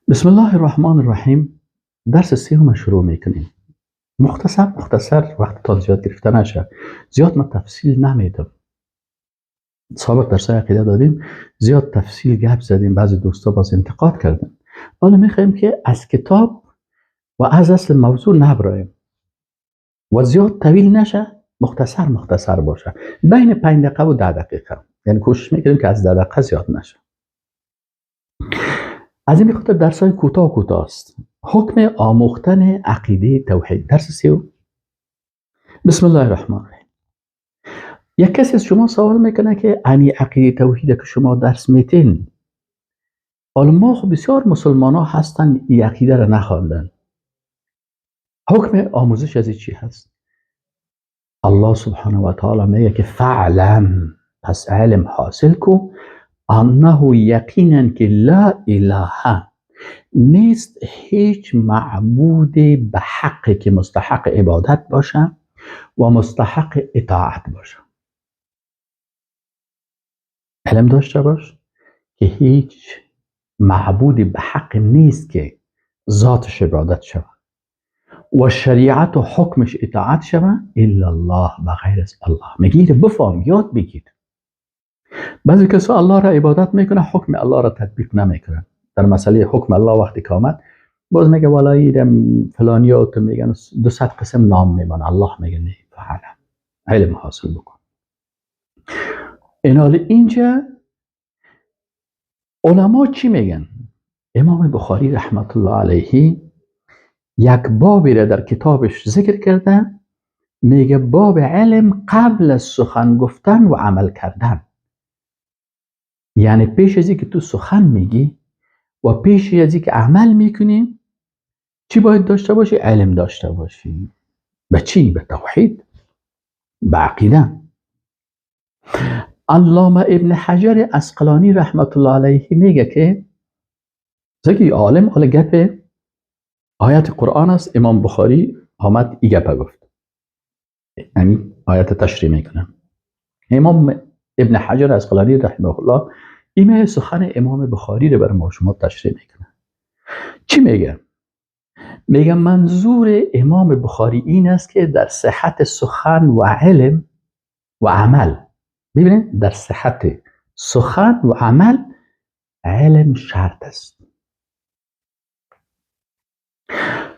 بسم الله الرحمن الرحیم. درس سیوم شروع میکنیم. مختصر وقتتان زیاد گرفته نشه. زیاد من تفصیل نمیدم. سابق درسای عقیده دادیم، زیاد تفصیل گپ زدیم، بعضی دوستا باز انتقاد کردن. حالا میخوایم که از کتاب و از اصل موضوع نبرایم و زیاد طویل نشه، مختصر باشه، بین 5 دقیقه و 10 دقیقه. یعنی کوشش میکنیم که از 10 دقیقه زیاد نشه. از این بخاطر درسای کوتاه است. حکم آموختن عقیده توحید، درس سیوم. بسم الله الرحمن الرحیم. یک کسی از شما سوال میکنه که انی عقیده توحید که شما درس میتین، حالا ما خب بسیار مسلمان ها هستن این عقیده را نخواندن، حکم آموزش از این چی هست؟ الله سبحانه و تعالی میگه که فعلم، پس علم حاصل کو، انه یقینا که لا اله، نیست هیچ معبود به حقی که مستحق عبادت باشه و مستحق اطاعت باشه. علم داشته باش که هیچ معبودی به حق نیست که ذاتش عبادت شود و شریعت و حکمش اطاعت شود الا الله، بغیر از الله. میگید بفهم، یاد بگید. بعضی کسا الله را عبادت میکنه، حکم الله را تطبیق نمیکنه. در مسئله حکم الله وقتی که آمد، باز میگه ولایدم فلانیا تو میگن 200 قسم نام میمانه، الله میگه نه، فعلا علم حاصل بکن. اینال اینجا علما چی میگن؟ امام بخاری رحمت الله علیه یک بابی را در کتابش ذکر کرده، میگه باب علم قبل از سخن گفتن و عمل کردن. یعنی پیش از اینکه تو سخن میگی و پیش از اینکه عمل میکنی، چی باید داشته باشی؟ علم داشته باشی. به چی؟ به توحید، به عقیده. علامه ابن حجر عسقلانی رحمت الله علیه میگه که زکی عالم، حالا گپ آیت قرآن است، امام بخاری آمد ای گپ گفت، یعنی آیت تشریح میکنه. امام ابن حجر عسقلانی رحمه الله این سخن امام بخاری رو برای ما شما تشریح میکنه. چی میگه؟ میگه منظور امام بخاری این است که در صحت سخن و علم و عمل، ببینید در صحت سخن و عمل علم شرط است.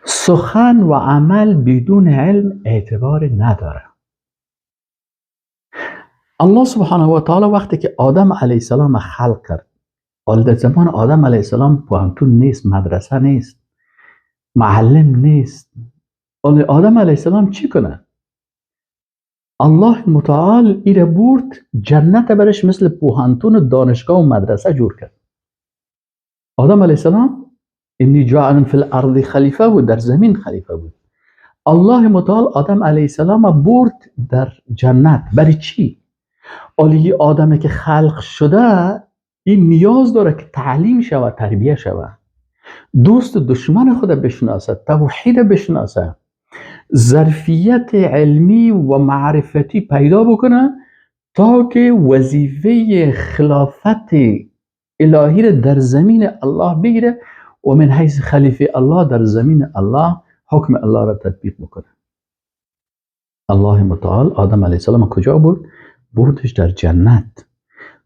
سخن و عمل بدون علم اعتبار نداره. الله سبحانه و تعالی وقتی که آدم علیه السلام خلق کرد، در زمان آدم علیه السلام پوهنتون نیست، مدرسه نیست، معلم نیست. آدم علیه السلام چی کنه؟ الله متعال ایره برد جنت برش مثل پوهنتون و دانشگاه و مدرسه جور کرد. آدم علیه السلام انی جاعل فی الارض خلیفه بود، در زمین خلیفه بود. الله متعال آدم علیه السلام برد در جنت. برای چی؟ اولی آدمی که خلق شده این نیاز داره که تعلیم شود، تربیه شود، دوست دشمن خود بشناسه، توحید بشناسه، ظرفیت علمی و معرفتی پیدا بکنه تا که وظیفه خلافت الهی را در زمین الله بگیره و من حیث خلیفه الله در زمین الله حکم الله را تطبیق بکنه. الله متعال آدم علیه السلام کجا برد؟ بردش در جنت.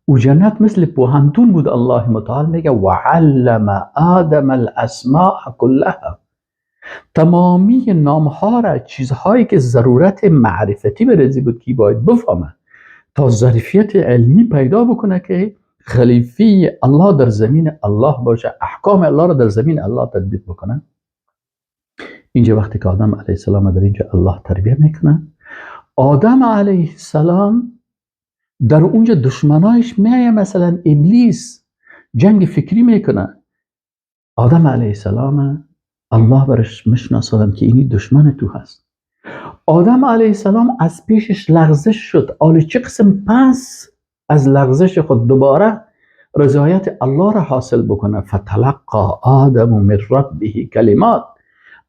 و جنت مثل پوهنتون بود. الله متعال میگه وعلم آدم الاسماء كلها، تمامی نامها را، چیزهایی که ضرورت معرفتی برزی بود که باید بفهمه تا ظرفیت علمی پیدا بکنه که خلیفه الله در زمین الله باشه، احکام الله را در زمین الله تطبیق بکنه. اینجا وقتی که آدم علیه السلام در اینجا الله تربیه میکنه، آدم علیه السلام در اونجا دشمنایش میایه، مثلا ابلیس جنگ فکری میکنه. آدم علیه السلام الله برش مشناسادم که اینی دشمن تو هست. آدم علیه السلام از پیشش لغزش شد. آلی چه قسم پس از لغزش خود دوباره رضایت الله را حاصل بکنه؟ فتلقى آدم من ربه کلمات،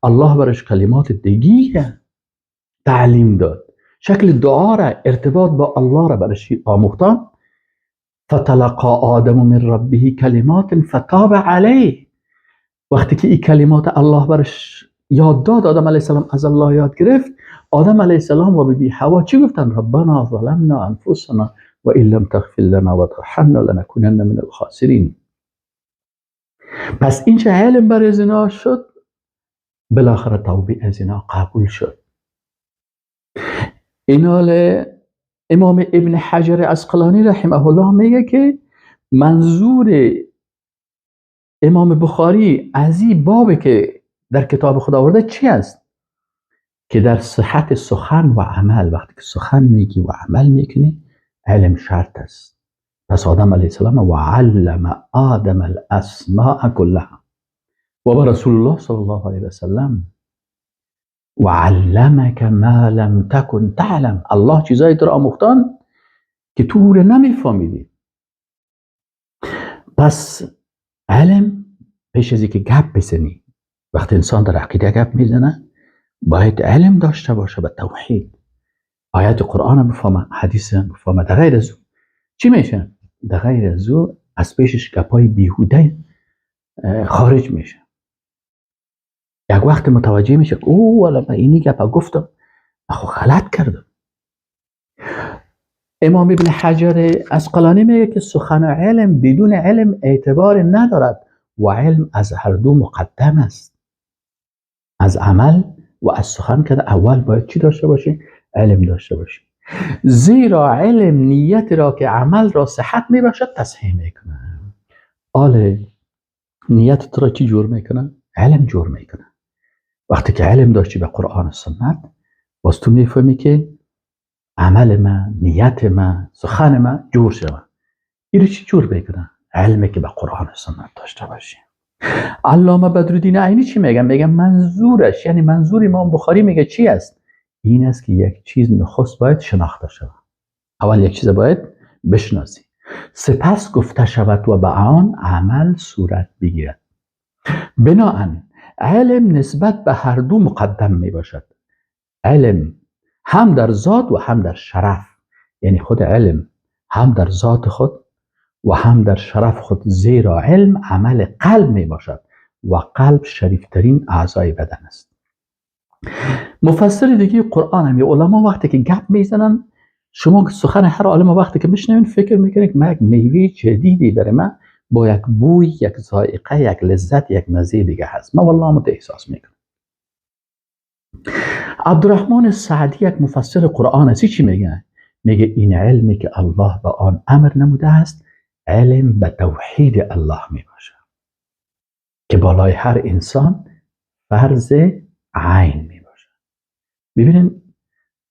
الله برش کلمات دیگه تعلیم داد، شکل دعا را، ارتباط با الله را برش آموختن. فتلقى آدم من ربه کلمات فتاب علیه، وقتی که این کلمات الله برش یاد داد، آدم علیه السلام از الله یاد گرفت، آدم علیه السلام و بیبی حوا چی گفتن؟ ربنا ظلمنا انفسنا و ان لم تغفر لنا و ترحمنا لنکونن من الخاسرین. پس این چه علم برای زنا شد، بالاخره توبه از زنا قبول شد. اینال امام ابن حجر عسقلانی رحمه الله میگه که منظور امام بخاری از این بابی که در کتاب خدا آورده چی است؟ که در صحت سخن و عمل، وقتی که سخن میگی و عمل میکنی، علم شرط است. پس آدم علیه السلام و علم آدم الاسماء كلها و با رسول الله صلی الله علیه وسلم و علمک ما لم تکن تعلم. الله چیزایی تو را آموختان که تو رو نمیفهمیدی. پس علم پیش از اینکه گپ بزنی، وقتی انسان در عقیده گپ میزنه باید علم داشته باشه به توحید. آیات قرآن بفهمه، حدیث بفهمه. در غیر از او چی میشه؟ در غیر از او از پیشش گپای بیهوده خارج میشه. یک وقت متوجه میشه که اوه والا من اینی گپا گفتم، اخو غلط کردم. امام ابن حجر عسقلانی میگه که سخن و علم بدون علم اعتبار ندارد و علم از هر دو مقدم است. از عمل و از سخن که اول باید چی داشته باشی؟ علم داشته باشی. زیرا علم نیت را که عمل را صحت میبخشد تصحیح میکنه. آله نیت تو را چی جور میکنه؟ علم جور میکنه. وقتی که علم داشتی به قرآن و سنت، باز تو میفهمی که عمل من، نیت من، سخن من جور شود. این رو چی جور بکنه؟ علمی که به قرآن و سنت داشته باشی. علامه بدرالدین عینی چی میگه؟ میگه منظورش، یعنی منظور امام بخاری میگه چی است؟ این است که یک چیز نخست باید شناخته شود. اول یک چیز باید بشناسی، سپس گفته شود و به آن عمل صورت بگیرد. بناهن علم نسبت به هر دو مقدم می باشد. علم هم در ذات و هم در شرف، یعنی خود علم هم در ذات خود و هم در شرف خود، زیرا علم عمل قلب می باشد و قلب شریفترین اعضای بدن است. مفسر دیگه قرآن هم، علما وقتی که گپ میزنن، شما سخن هر عالم وقتی که بشنوین فکر میکنید که یک میوه جدیدی برای من با یک بوی، یک ذائقه، یک لذت، یک مزه دیگه هست. من والله مت احساس میکنم. عبدالرحمن سعدی یک مفسر قرآن است، چی میگه؟ میگه این علمی که الله به آن امر نموده است، علم به توحید الله میباشه که بالای هر انسان فرض عین میباشه. ببینین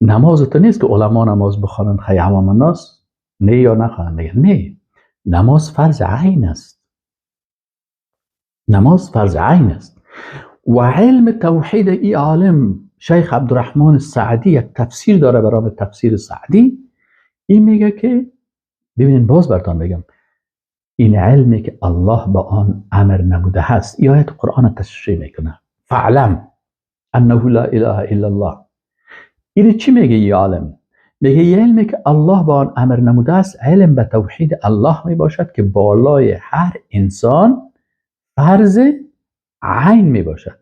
نماز تو نیست که علما نماز بخوانن خیلی عوام الناس نه یا نخوانن. میگن نه، نماز فرض عین است. نماز فرض عین است. و علم توحید ای عالم شیخ عبدالرحمن سعدی یک تفسیر داره به نام تفسیر سعدی. این میگه که ببینین، باز براتون بگم، این علمی که الله با آن امر نموده هست، ای آیت قرآن تشریح میکنه. فعلم انه لا اله الا الله. این چی میگه ای عالم؟ میگه ای علمی که الله با آن امر نموده است، علم به توحید الله میباشد که بالای هر انسان فرض عین میباشد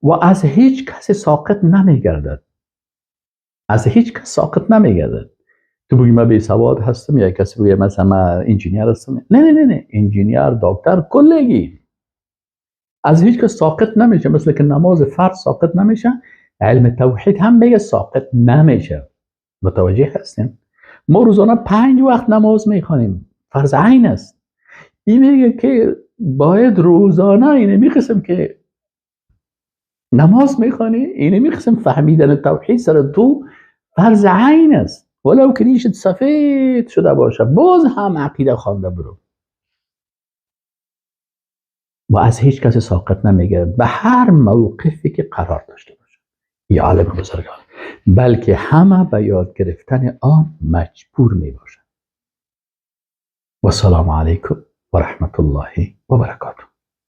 و از هیچ کسی ساقط نمیگردد. از هیچ کس ساقط نمیگردد. تو بگی من بی سواد هستم، یا کسی بگه مثلا من انجینیر هستم، نه نه نه، انجینیر، دکتر، کلگی از هیچ کس ساقط نمیشه. مثل که نماز فرض ساقط نمیشه، علم توحید هم میگه ساقط نمیشه. متوجه هستین؟ ما روزانه 5 وقت نماز میخوانیم، فرض عین است. این میگه که باید روزانه اینه میخواستم که نماز میخوانی، اینه میخواستم فهمیدن توحید سر تو فرض عین است. ولو که ریشت سفید شده باشه، باز هم عقیده خوانده برو. و از هیچ کسی ساقط نمیگرد به هر موقفی که قرار داشته باشه. یا عالم بزرگان، بلکه همه به یاد گرفتن آن مجبور میباشند. و السلام علیکم و رحمت الله و برکاته.